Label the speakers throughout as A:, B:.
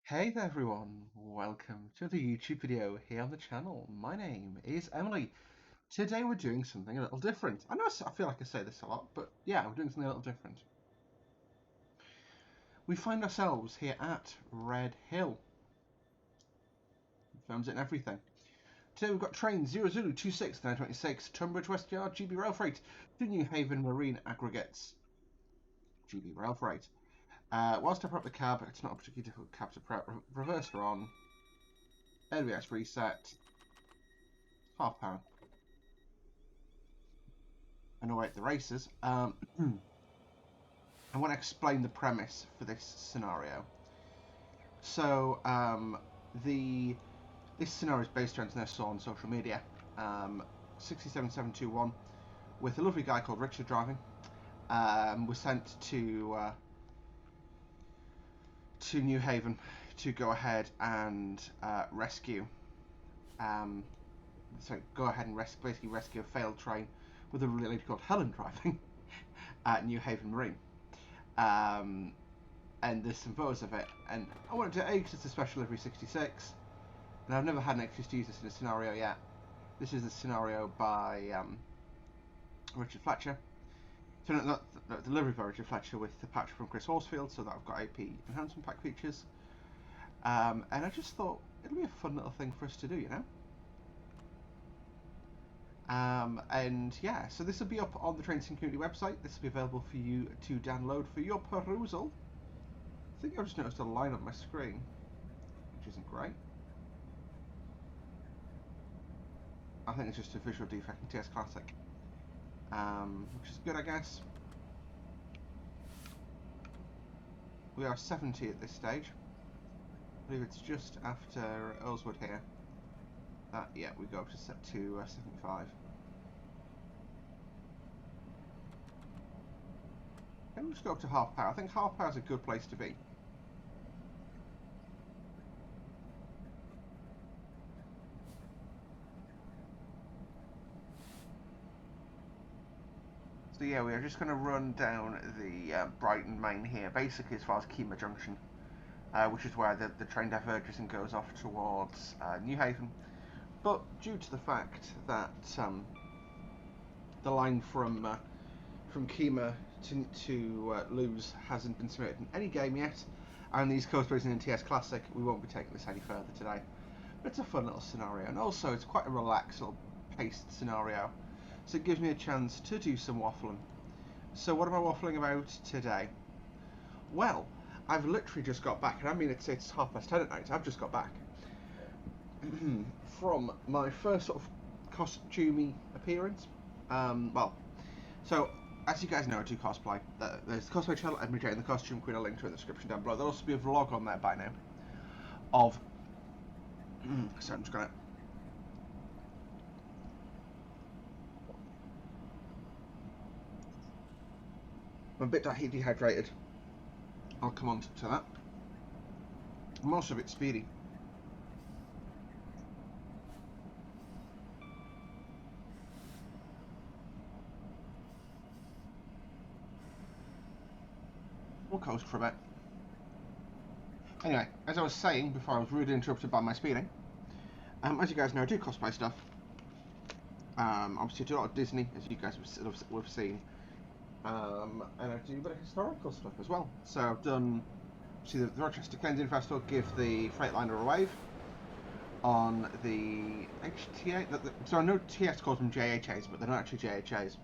A: Hey there everyone, welcome to the YouTube video here on the channel. My name is Emily. Today we're doing something a little different. I feel like I say this a lot, but yeah, we're doing something a little different. We find ourselves here at Redhill. Films it and everything. Today we've got train 0026 926 Tunbridge West Yard GB Rail Freight to New Haven Marine Aggregates GB Rail Freight. Whilst I prep the cab, it's not a particularly difficult cab to prep. Reverser on, ABS reset, half power. And await the races. I want to explain the premise for this scenario. So, this scenario is based around something I saw on social media. 67721 with a lovely guy called Richard driving. Was sent to New Haven to go ahead and rescue. Go ahead and basically rescue a failed train with a lady called Helen driving at New Haven Marine. And there's some photos of it, and I wanted to because it's a special livery 66, and I've never had an excuse to use this in a scenario yet. This is a scenario by Richard Fletcher. So not the livery by Richard Fletcher with the patch from Chris Horsfield, so that I've got AP enhancement pack features. And I just thought it'll be a fun little thing for us to do, you know. And yeah, so this will be up on the Train Sim Community website. This will be available for you to download for your perusal. I think I've just noticed a line on my screen, which isn't great. I think it's just a visual defect in TS Classic, which is good, I guess. We are 70 at this stage. I believe it's just after Earlswood here. Yeah, we go up to 75. And we'll just go up to half power. I think half power is a good place to be. So yeah, we are just going to run down the Brighton main here, basically as far as Keymer Junction, which is where the train diverges and goes off towards New Haven. But due to the fact that the line from Keymer to Lewes hasn't been submitted in any game yet, and the East Coast version in TS Classic, we won't be taking this any further today. But it's a fun little scenario, and also it's quite a relaxed little paced scenario, so it gives me a chance to do some waffling. So what am I waffling about today? Well, I've literally just got back, and I mean it's 10:30 at night. I've just got back from my first sort of costumey appearance. So as you guys know, I do cosplay. There's the cosplay channel, Emily J in the Costume Queen. I'll link to it in the description down below. There'll also be a vlog on there by now of. So I'm just gonna. I'm a bit dehydrated. I'll come on to that. I'm also a bit speedy. We'll coast for a bit. Anyway, as I was saying before I was rudely interrupted by my speeding, as you guys know, I do cosplay stuff. Obviously I do a lot of Disney, as you guys have seen. And I do a bit of historical stuff as well. So I've done, see the Rochester Cleansing Festival give the Freightliner a wave on the HTA. So I know TS calls them JHAs, but they're not actually JHAs.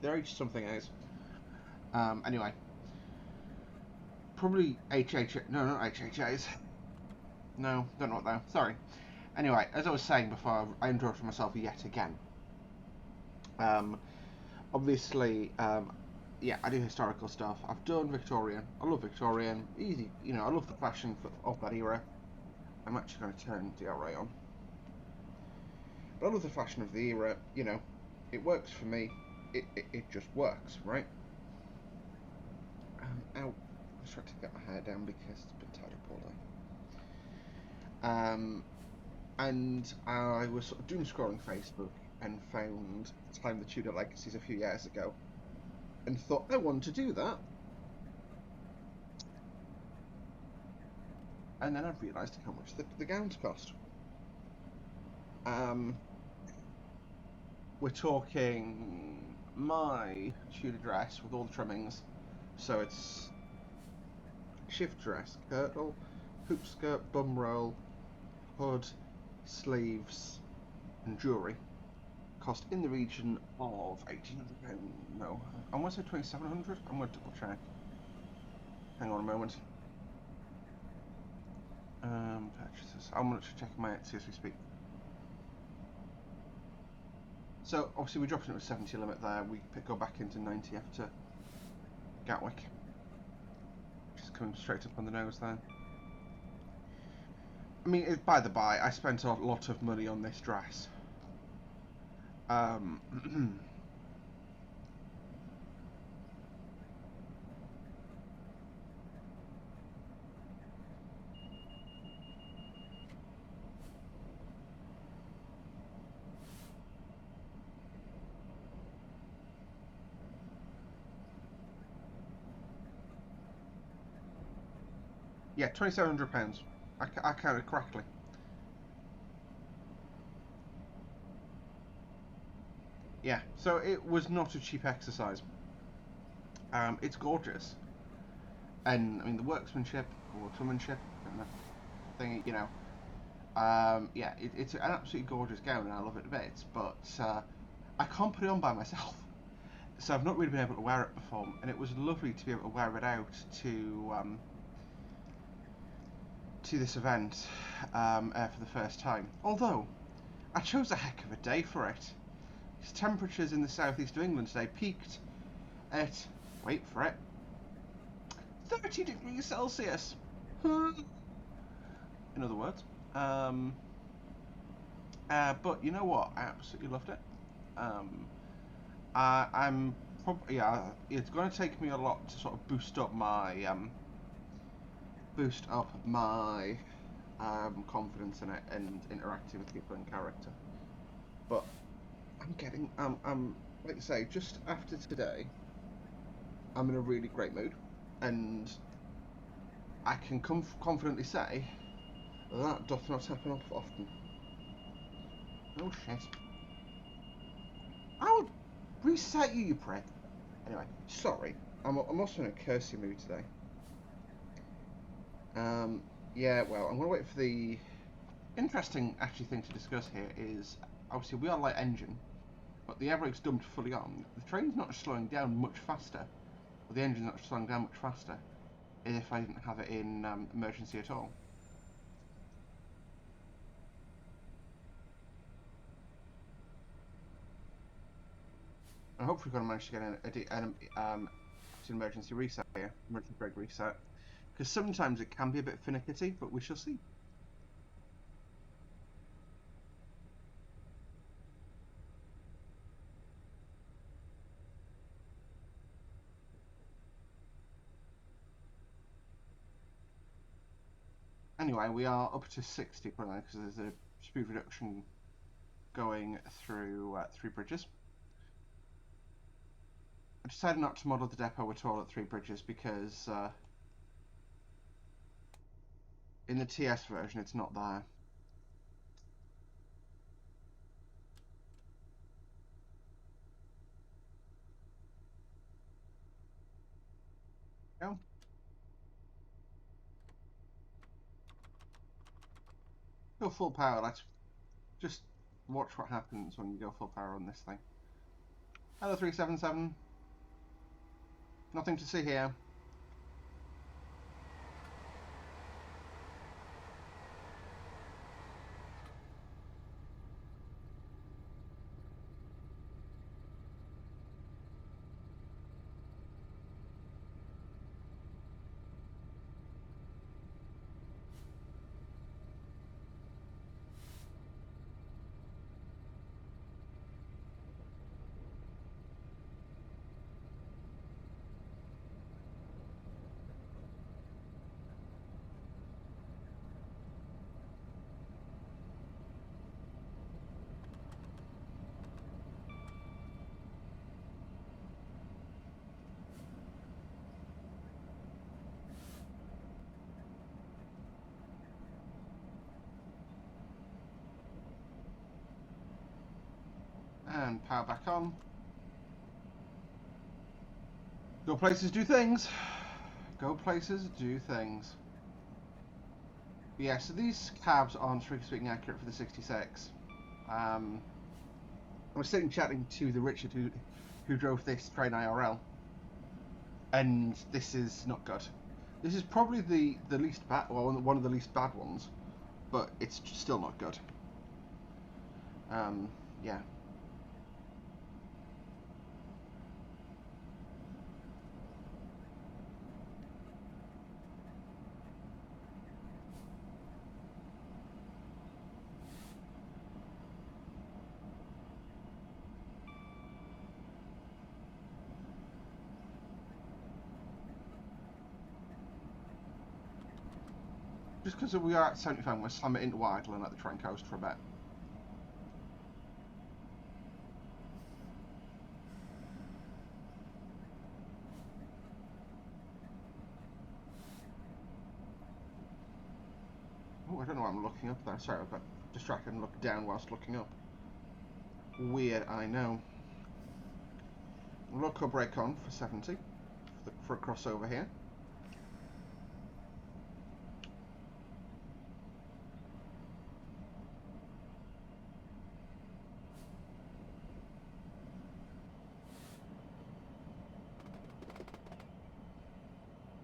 A: They're H something A's. Anyway, probably HH. No, not HHAs. No, don't know what they are. Sorry. Anyway, as I was saying before, I interrupted myself yet again. Obviously, yeah, I do historical stuff. I've done Victorian. I love Victorian. Easy, you know. I love the fashion of that era. I'm actually going to turn the array on. But I love the fashion of the era. You know, it works for me. It just works, right? Ow. I was trying to get my hair down because it's been tied up all day. And I was sort of doom scrolling Facebook and found Time the Tudor Legacies a few years ago, and thought I want to do that. and then I've realised how much the gowns cost. We're talking my tudor dress with all the trimmings, so it's shift dress, kirtle, hoop skirt, bum roll, hood, sleeves, and jewellery. Cost in the region of £1,800. No, I want to say 2,700. I'm going to double check. Hang on a moment. Purchases. I'm going to check my Etsy as we speak. So obviously we're dropping it with 70 limit there. We go back into 90 after Gatwick. Just coming straight up on the nose there. I mean, by the by, I spent a lot of money on this dress. Yeah, £2,700. I counted correctly. Yeah, so it was not a cheap exercise. It's gorgeous, and I mean the workmanship or womanship, thing, you know. Yeah, it's an absolutely gorgeous gown, and I love it a bit. But I can't put it on by myself, so I've not really been able to wear it before, and it was lovely to be able to wear it out to this event for the first time. Although I chose a heck of a day for it. Because temperatures in the southeast of England today peaked at, wait for it, 30 degrees Celsius. In other words. But you know what? I absolutely loved it. I'm probably, yeah. It's going to take me a lot to sort of boost up my confidence in it and interacting with people in character. But I'm like I say, just after today, I'm in a really great mood, and I can confidently say that doth not happen often. Oh shit! I would reset you, you prick. Anyway, sorry. I'm also in a cursey mood today. Yeah. Well, I'm gonna wait for the interesting actually thing to discuss here is obviously we are light engine, but the air brake's dumped fully on. The train's not slowing down much faster, or the engine's not slowing down much faster if I didn't have it in emergency at all. And hopefully we're going to manage to get an emergency reset here, emergency brake reset, because sometimes it can be a bit finicky, but we shall see. Anyway, we are up to 60 because there's a speed reduction going through 3 bridges. I decided not to model the depot at all at 3 bridges because in the TS version it's not there. Go. Go full power. Let's just watch what happens when you go full power on this thing. Hello 377. Nothing to see here. and power back on. Go places, do things. Go places, do things. Yeah, so these cabs aren't strictly speaking accurate for the 66. I was sitting chatting to the Richard who drove this train IRL, and this is not good. This is probably the least bad, well, one of the least bad ones, but it's still not good. Yeah. Just because we are at 75, I'm going to slam it into idle and let the train coast for a bit. Oh, I don't know why I'm looking up there. Sorry, I got distracted and looked down whilst looking up. Weird, I know. Local brake on for 70 for a crossover here.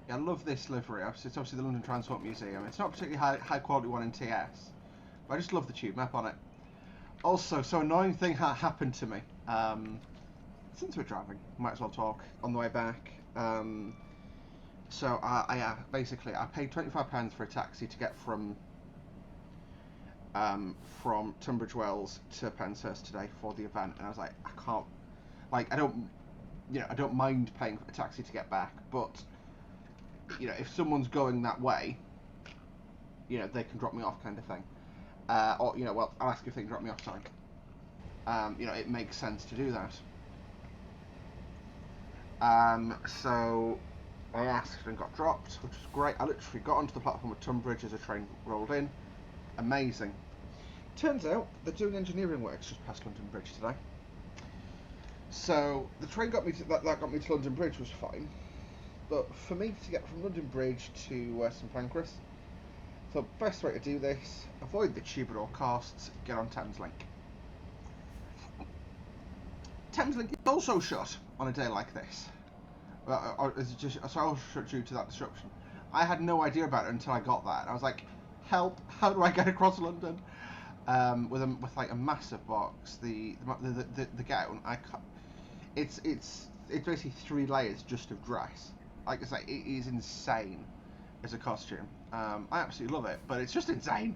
A: I love this livery. It's obviously the London Transport Museum. It's not particularly high quality one in TS, but I just love the tube map on it. Also, so annoying thing happened to me. Since we're driving, might as well talk on the way back. So I basically I paid £25 for a taxi to get from Tunbridge Wells to Penshurst today for the event, and I was like, I can't, like, I don't mind paying for a taxi to get back, but if someone's going that way, they can drop me off, kind of thing. Or well, I'll ask if they can drop me off. Sorry. It makes sense to do that. So I asked and got dropped, which was great. I literally got onto the platform at Tunbridge as a train rolled in. Amazing. Turns out they're doing engineering works just past London Bridge today. So the train got me to, that got me to London Bridge was fine. But for me to get from London Bridge to St Pancras, so best way to do this, avoid the tube at all costs, get on Thameslink. Thameslink is also shut on a day like this. Or is it just also shut due to that disruption? I had no idea about it until I got that. I was like, help, how do I get across London? With like a massive box, the gown, I can't, it's basically 3 layers just of dress. Like I say, it is insane as a costume. I absolutely love it, but it's just insane.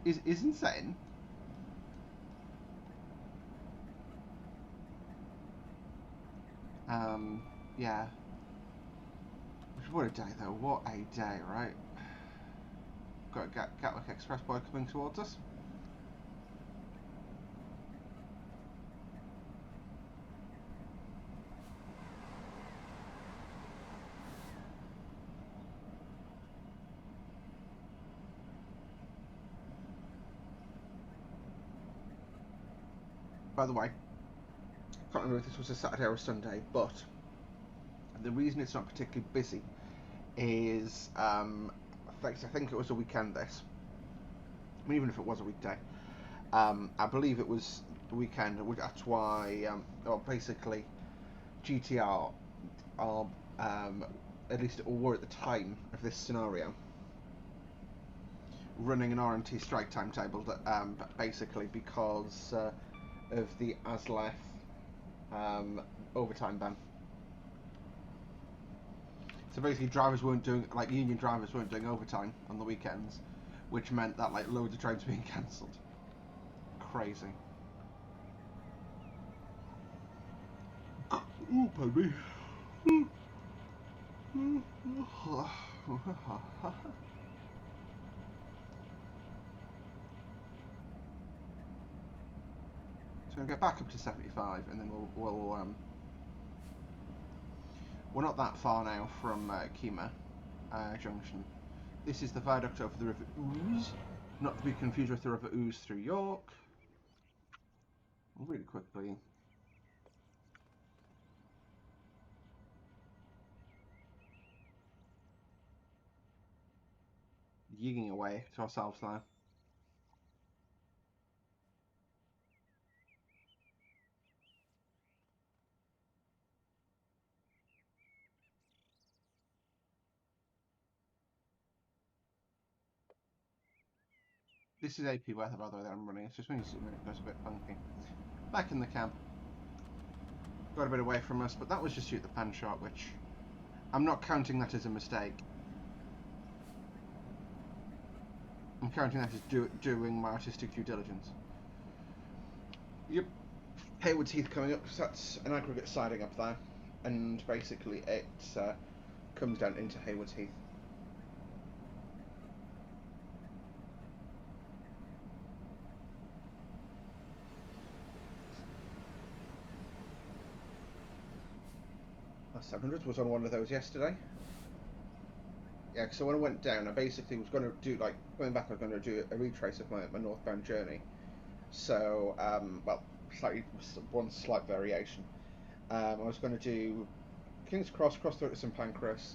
A: Is insane. Yeah. What a day, though. What a day, right? Got a Gatwick Express boy coming towards us. By the way, can't remember if this was a Saturday or a Sunday, but the reason it's not particularly busy is, I think it was a weekend this. I mean, even if it was a weekday, I believe it was the weekend. That's why, basically, GTR are, at least were at the time of this scenario, running an RMT strike timetable that, basically because of the ASLEF overtime ban. So basically, drivers weren't doing, like, union drivers weren't doing overtime on the weekends, which meant that, like, loads of trains being cancelled. Crazy. Oh, baby. So we'll get back up to 75, and then we're not that far now from Keymer Junction. This is the viaduct over the River Ouse, not to be confused with the River Ouse through York. really quickly. Yigging away to ourselves now. This is AP weather, by the way, that I'm running. It's just when you zoom in, it goes a bit funky. Back in the camp. Got a bit away from us, but that was just shoot the pan shot, which I'm not counting that as a mistake. I'm counting that as doing my artistic due diligence. Yep. Haywards Heath coming up, so that's an aggregate siding up there, and basically it comes down into Haywards Heath. Last 700 was on one of those yesterday. Yeah, so when I went down, I basically was going to do, like, going back, I was going to do a retrace of my northbound journey. So, well, one slight variation. I was going to do King's Cross, cross through to St Pancras,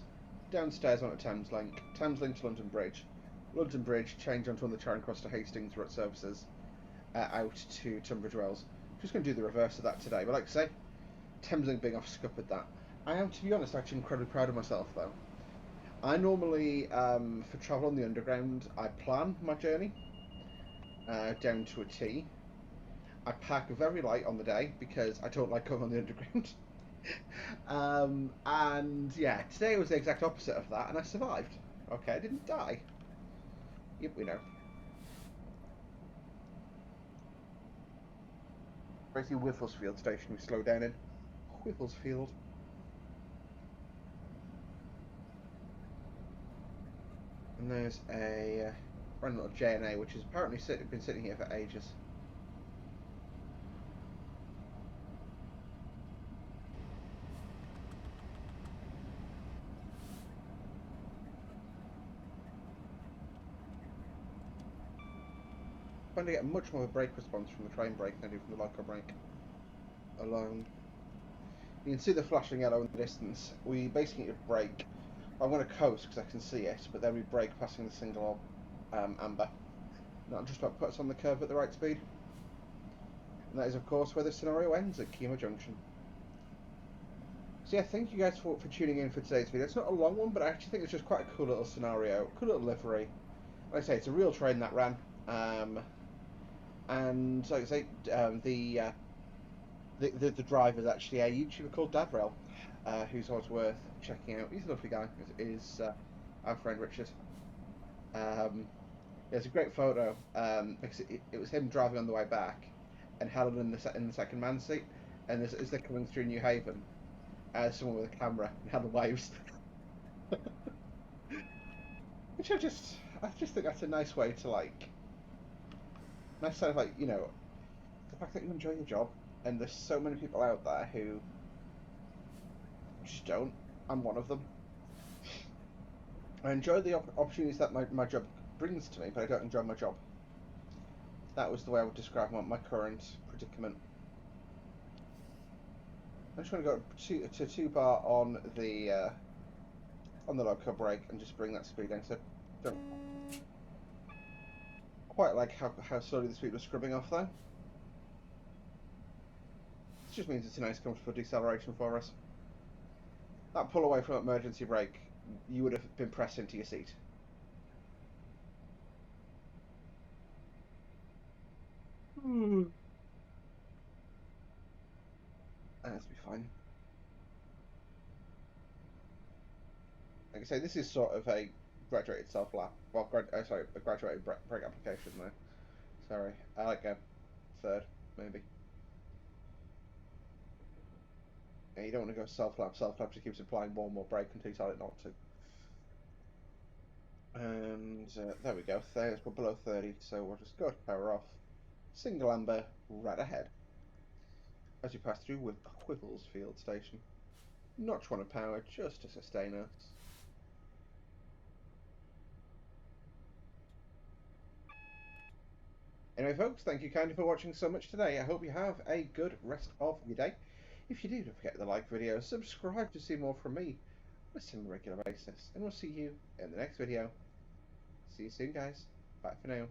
A: downstairs onto Thameslink, Thameslink to London Bridge, change onto the Charing Cross to Hastings route services, out to Tunbridge Wells. Just going to do the reverse of that today. But like I say, Thameslink being off scuppered that. I am, to be honest, actually incredibly proud of myself though. I normally, for travel on the underground, I plan my journey down to a T. I pack very light on the day because I don't like going on the underground. And yeah, today was the exact opposite of that, and I survived. Okay, I didn't die. Yep, we know. Basically, Withlesfield station we slowed down in. Withlesfield. And there's a random little J&A, which has apparently been sitting here for ages. I find I get much more of a brake response from the train brake than I do from the local brake alone. You can see the flashing yellow in the distance. We basically need to brake. I'm going to coast because I can see it, but then we brake passing the single amber. Not just about put us on the curve at the right speed. And that is, of course, where the scenario ends at Keymer Junction. So yeah, thank you guys for tuning in for today's video. It's not a long one, but I actually think it's just quite a cool little scenario, cool little livery. Like I say, it's a real train that ran. And like I say, the driver is actually a YouTuber called Dadrail, who's always worth checking out. He's a lovely guy. Is our friend Richard. Yeah, it's a great photo because it was him driving on the way back, and Helen in the second man seat, and as they're coming through New Haven, someone with a camera and Helen waves, which I just think that's a nice way to nice sort of the fact that you enjoy your job, and there's so many people out there who just don't. I'm one of them. I enjoy the opportunities that my job brings to me, but I don't enjoy my job. That was the way I would describe my current predicament. I'm just going to go to 2 bar on the local brake and just bring that speed down. So don't quite like how slowly the speed was scrubbing off though. This just means it's a nice comfortable deceleration for us. That pull away from emergency brake, you would have been pressed into your seat. That'll be fine. Like I say, this is sort of a graduated self lap. Well, sorry, a graduated brake application though. Sorry, I like a third maybe. Yeah, you don't want to go self lap. Self lap just keeps applying more and more brake until you tell it not to. And there we go. We're below 30, so we'll just go to power off. Single amber right ahead as we pass through with Withlesfield station. Notch one of power just to sustain us. Anyway, folks, thank you kindly for watching so much today. I hope you have a good rest of your day. If you do, don't forget to like the video, subscribe to see more from me on a semi-regular basis, and we'll see you in the next video. See you soon, guys. Bye for now.